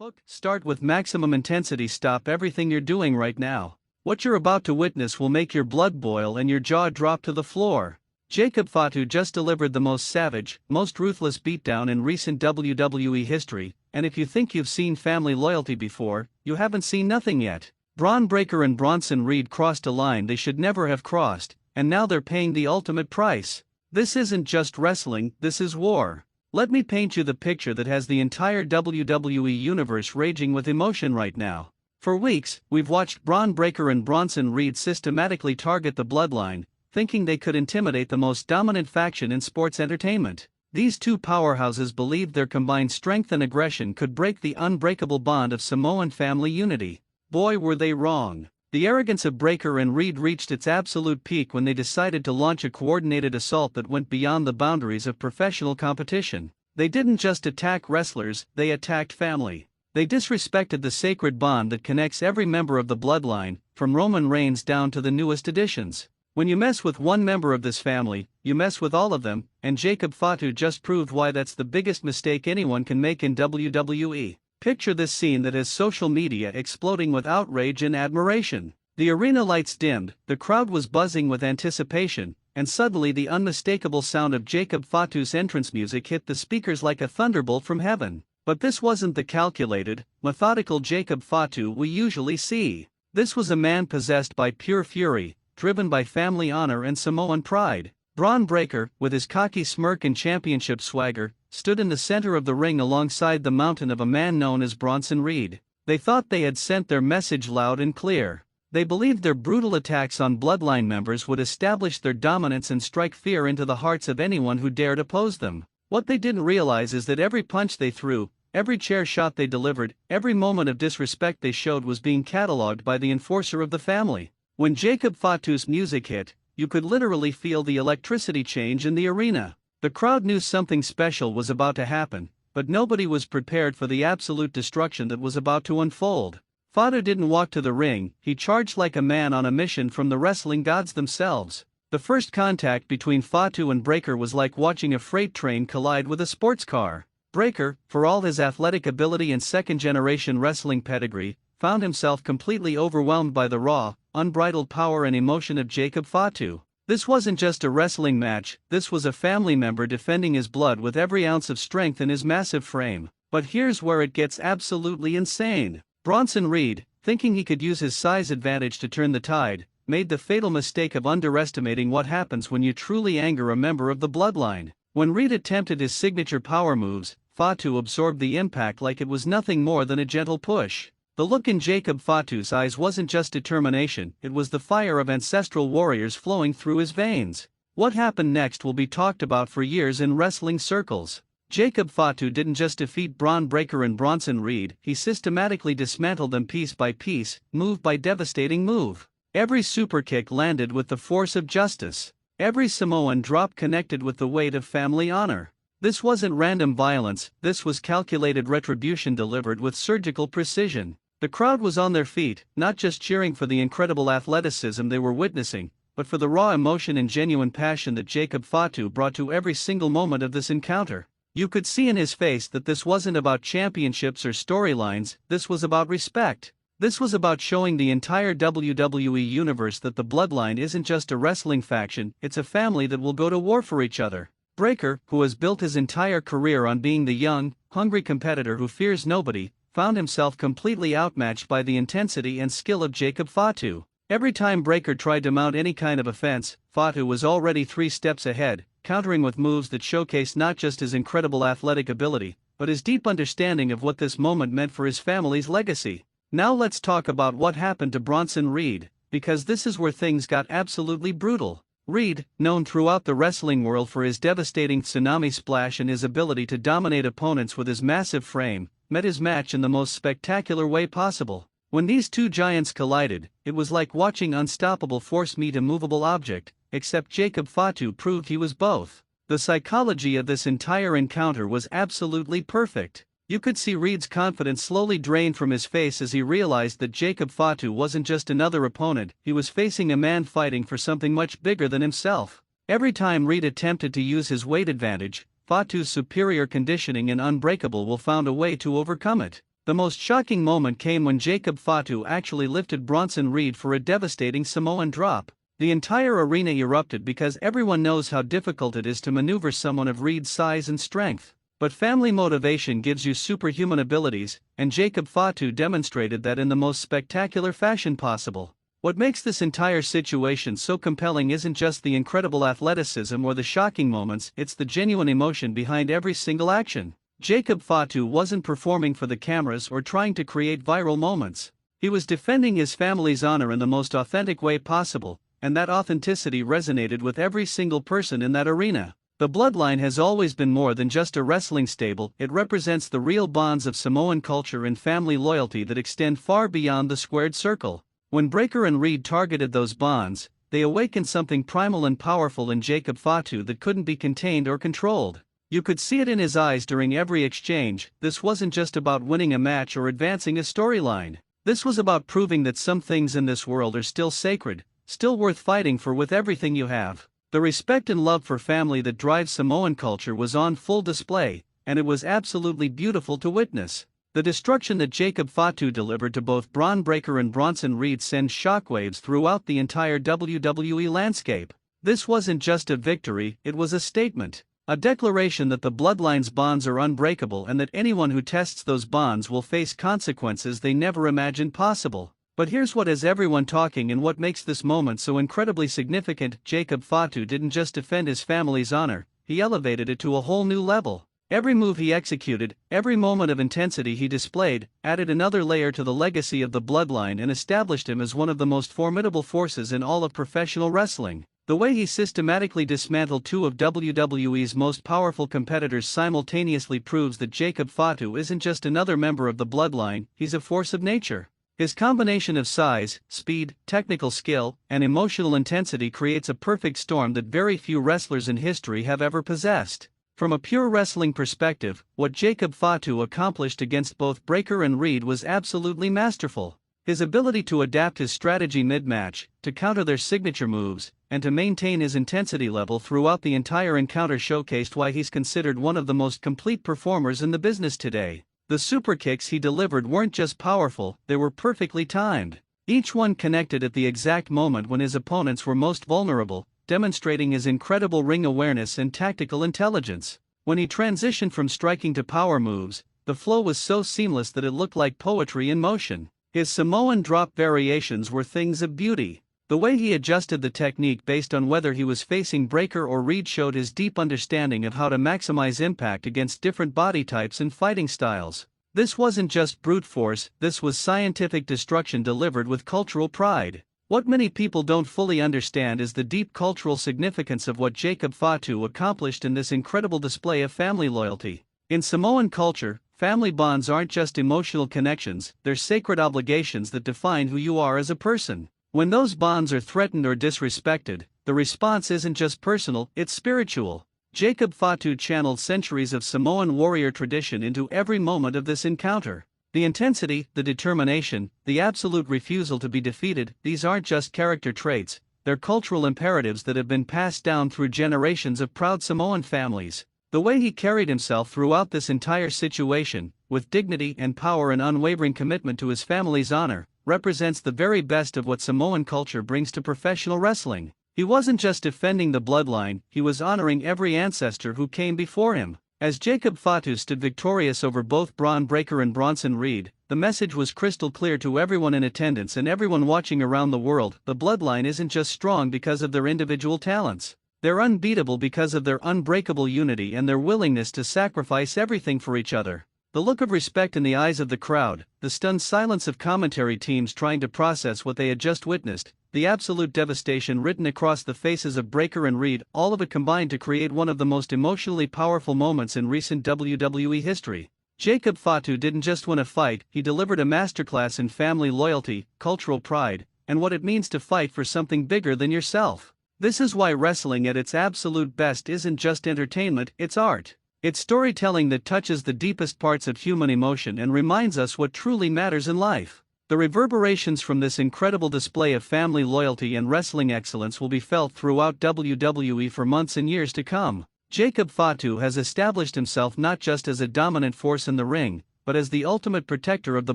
Hook. Start with maximum intensity. Stop everything you're doing right now. What you're about to witness will make your blood boil and your jaw drop to the floor. Jacob Fatu just delivered the most savage, most ruthless beatdown in recent WWE history, and if you think you've seen family loyalty before, you haven't seen nothing yet. Bron Breakker and Bronson Reed crossed a line they should never have crossed, and now they're paying the ultimate price. This isn't just wrestling, this is war. Let me paint you the picture that has the entire WWE universe raging with emotion right now. For weeks, we've watched Bron Breakker and Bronson Reed systematically target the Bloodline, thinking they could intimidate the most dominant faction in sports entertainment. These two powerhouses believed their combined strength and aggression could break the unbreakable bond of Samoan family unity. Boy, were they wrong. The arrogance of Breakker and Reed reached its absolute peak when they decided to launch a coordinated assault that went beyond the boundaries of professional competition. They didn't just attack wrestlers, they attacked family. They disrespected the sacred bond that connects every member of the Bloodline, from Roman Reigns down to the newest additions. When you mess with one member of this family, you mess with all of them, and Jacob Fatu just proved why that's the biggest mistake anyone can make in WWE. Picture this scene that has social media exploding with outrage and admiration. The arena lights dimmed, the crowd was buzzing with anticipation, and suddenly the unmistakable sound of Jacob Fatu's entrance music hit the speakers like a thunderbolt from heaven. But this wasn't the calculated, methodical Jacob Fatu we usually see. This was a man possessed by pure fury, driven by family honor and Samoan pride. Bron Breakker, with his cocky smirk and championship swagger, stood in the center of the ring alongside the mountain of a man known as Bronson Reed. They thought they had sent their message loud and clear. They believed their brutal attacks on Bloodline members would establish their dominance and strike fear into the hearts of anyone who dared oppose them. What they didn't realize is that every punch they threw, every chair shot they delivered, every moment of disrespect they showed was being catalogued by the enforcer of the family. When Jacob Fatu's music hit, you could literally feel the electricity change in the arena. The crowd knew something special was about to happen, but nobody was prepared for the absolute destruction that was about to unfold. Fatu didn't walk to the ring, he charged like a man on a mission from the wrestling gods themselves. The first contact between Fatu and Breakker was like watching a freight train collide with a sports car. Breakker, for all his athletic ability and second-generation wrestling pedigree, found himself completely overwhelmed by the raw, unbridled power and emotion of Jacob Fatu. This wasn't just a wrestling match, this was a family member defending his blood with every ounce of strength in his massive frame. But here's where it gets absolutely insane. Bronson Reed, thinking he could use his size advantage to turn the tide, made the fatal mistake of underestimating what happens when you truly anger a member of the Bloodline. When Reed attempted his signature power moves, Fatu absorbed the impact like it was nothing more than a gentle push. The look in Jacob Fatu's eyes wasn't just determination, it was the fire of ancestral warriors flowing through his veins. What happened next will be talked about for years in wrestling circles. Jacob Fatu didn't just defeat Bron Breakker and Bronson Reed, he systematically dismantled them piece by piece, move by devastating move. Every superkick landed with the force of justice. Every Samoan drop connected with the weight of family honor. This wasn't random violence, this was calculated retribution delivered with surgical precision. The crowd was on their feet, not just cheering for the incredible athleticism they were witnessing, but for the raw emotion and genuine passion that Jacob Fatu brought to every single moment of this encounter. You could see in his face that this wasn't about championships or storylines, this was about respect. This was about showing the entire WWE universe that the Bloodline isn't just a wrestling faction, it's a family that will go to war for each other. Breakker, who has built his entire career on being the young, hungry competitor who fears nobody, found himself completely outmatched by the intensity and skill of Jacob Fatu. Every time Breakker tried to mount any kind of offense, Fatu was already 3 steps ahead, countering with moves that showcased not just his incredible athletic ability, but his deep understanding of what this moment meant for his family's legacy. Now let's talk about what happened to Bronson Reed, because this is where things got absolutely brutal. Reed, known throughout the wrestling world for his devastating tsunami splash and his ability to dominate opponents with his massive frame, met his match in the most spectacular way possible. When these two giants collided, it was like watching unstoppable force meet a movable object, except Jacob Fatu proved he was both. The psychology of this entire encounter was absolutely perfect. You could see Reed's confidence slowly drain from his face as he realized that Jacob Fatu wasn't just another opponent, he was facing a man fighting for something much bigger than himself. Every time Reed attempted to use his weight advantage, Fatu's superior conditioning and unbreakable will found a way to overcome it. The most shocking moment came when Jacob Fatu actually lifted Bronson Reed for a devastating Samoan drop. The entire arena erupted because everyone knows how difficult it is to maneuver someone of Reed's size and strength. But family motivation gives you superhuman abilities, and Jacob Fatu demonstrated that in the most spectacular fashion possible. What makes this entire situation so compelling isn't just the incredible athleticism or the shocking moments, it's the genuine emotion behind every single action. Jacob Fatu wasn't performing for the cameras or trying to create viral moments. He was defending his family's honor in the most authentic way possible, and that authenticity resonated with every single person in that arena. The Bloodline has always been more than just a wrestling stable, it represents the real bonds of Samoan culture and family loyalty that extend far beyond the squared circle. When Breakker and Reed targeted those bonds, they awakened something primal and powerful in Jacob Fatu that couldn't be contained or controlled. You could see it in his eyes during every exchange. This wasn't just about winning a match or advancing a storyline. This was about proving that some things in this world are still sacred, still worth fighting for with everything you have. The respect and love for family that drives Samoan culture was on full display, and it was absolutely beautiful to witness. The destruction that Jacob Fatu delivered to both Bron Breakker and Bronson Reed sends shockwaves throughout the entire WWE landscape. This wasn't just a victory, it was a statement. A declaration that the Bloodline's bonds are unbreakable and that anyone who tests those bonds will face consequences they never imagined possible. But here's what has everyone talking and what makes this moment so incredibly significant. Jacob Fatu didn't just defend his family's honor, he elevated it to a whole new level. Every move he executed, every moment of intensity he displayed, added another layer to the legacy of the Bloodline and established him as one of the most formidable forces in all of professional wrestling. The way he systematically dismantled two of WWE's most powerful competitors simultaneously proves that Jacob Fatu isn't just another member of the Bloodline, he's a force of nature. His combination of size, speed, technical skill, and emotional intensity creates a perfect storm that very few wrestlers in history have ever possessed. From a pure wrestling perspective, what Jacob Fatu accomplished against both Breakker and Reed was absolutely masterful. His ability to adapt his strategy mid-match, to counter their signature moves, and to maintain his intensity level throughout the entire encounter showcased why he's considered one of the most complete performers in the business today. The super kicks he delivered weren't just powerful, they were perfectly timed. Each one connected at the exact moment when his opponents were most vulnerable, demonstrating his incredible ring awareness and tactical intelligence. When he transitioned from striking to power moves, the flow was so seamless that it looked like poetry in motion. His Samoan drop variations were things of beauty. The way he adjusted the technique based on whether he was facing Breakker or Reed showed his deep understanding of how to maximize impact against different body types and fighting styles. This wasn't just brute force, this was scientific destruction delivered with cultural pride. What many people don't fully understand is the deep cultural significance of what Jacob Fatu accomplished in this incredible display of family loyalty. In Samoan culture, family bonds aren't just emotional connections, they're sacred obligations that define who you are as a person. When those bonds are threatened or disrespected, the response isn't just personal, it's spiritual. Jacob Fatu channeled centuries of Samoan warrior tradition into every moment of this encounter. The intensity, the determination, the absolute refusal to be defeated, these aren't just character traits, they're cultural imperatives that have been passed down through generations of proud Samoan families. The way he carried himself throughout this entire situation, with dignity and power and unwavering commitment to his family's honor, represents the very best of what Samoan culture brings to professional wrestling. He wasn't just defending the Bloodline, he was honoring every ancestor who came before him. As Jacob Fatu stood victorious over both Bron Breakker and Bronson Reed, the message was crystal clear to everyone in attendance and everyone watching around the world: the Bloodline isn't just strong because of their individual talents. They're unbeatable because of their unbreakable unity and their willingness to sacrifice everything for each other. The look of respect in the eyes of the crowd, the stunned silence of commentary teams trying to process what they had just witnessed, the absolute devastation written across the faces of Breakker and Reed, all of it combined to create one of the most emotionally powerful moments in recent WWE history. Jacob Fatu didn't just win a fight, he delivered a masterclass in family loyalty, cultural pride, and what it means to fight for something bigger than yourself. This is why wrestling at its absolute best isn't just entertainment, it's art. It's storytelling that touches the deepest parts of human emotion and reminds us what truly matters in life. The reverberations from this incredible display of family loyalty and wrestling excellence will be felt throughout WWE for months and years to come. Jacob Fatu has established himself not just as a dominant force in the ring, but as the ultimate protector of the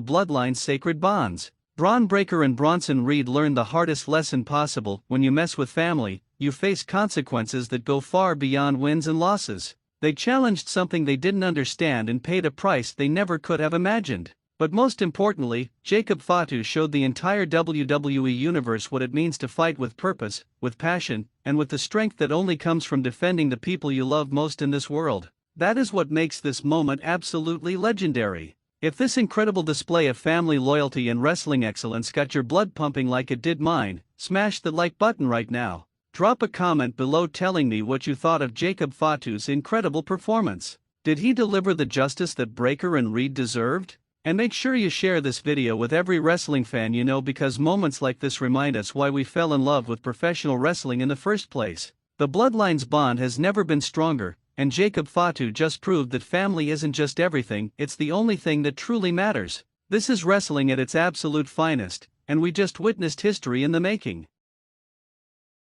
bloodline's sacred bonds. Bron Breakker and Bronson Reed learned the hardest lesson possible: when you mess with family, you face consequences that go far beyond wins and losses. They challenged something they didn't understand and paid a price they never could have imagined. But most importantly, Jacob Fatu showed the entire WWE universe what it means to fight with purpose, with passion, and with the strength that only comes from defending the people you love most in this world. That is what makes this moment absolutely legendary. If this incredible display of family loyalty and wrestling excellence got your blood pumping like it did mine, smash the like button right now. Drop a comment below telling me what you thought of Jacob Fatu's incredible performance. Did he deliver the justice that Breakker and Reed deserved? And make sure you share this video with every wrestling fan you know, because moments like this remind us why we fell in love with professional wrestling in the first place. The Bloodline's bond has never been stronger, and Jacob Fatu just proved that family isn't just everything, it's the only thing that truly matters. This is wrestling at its absolute finest, and we just witnessed history in the making.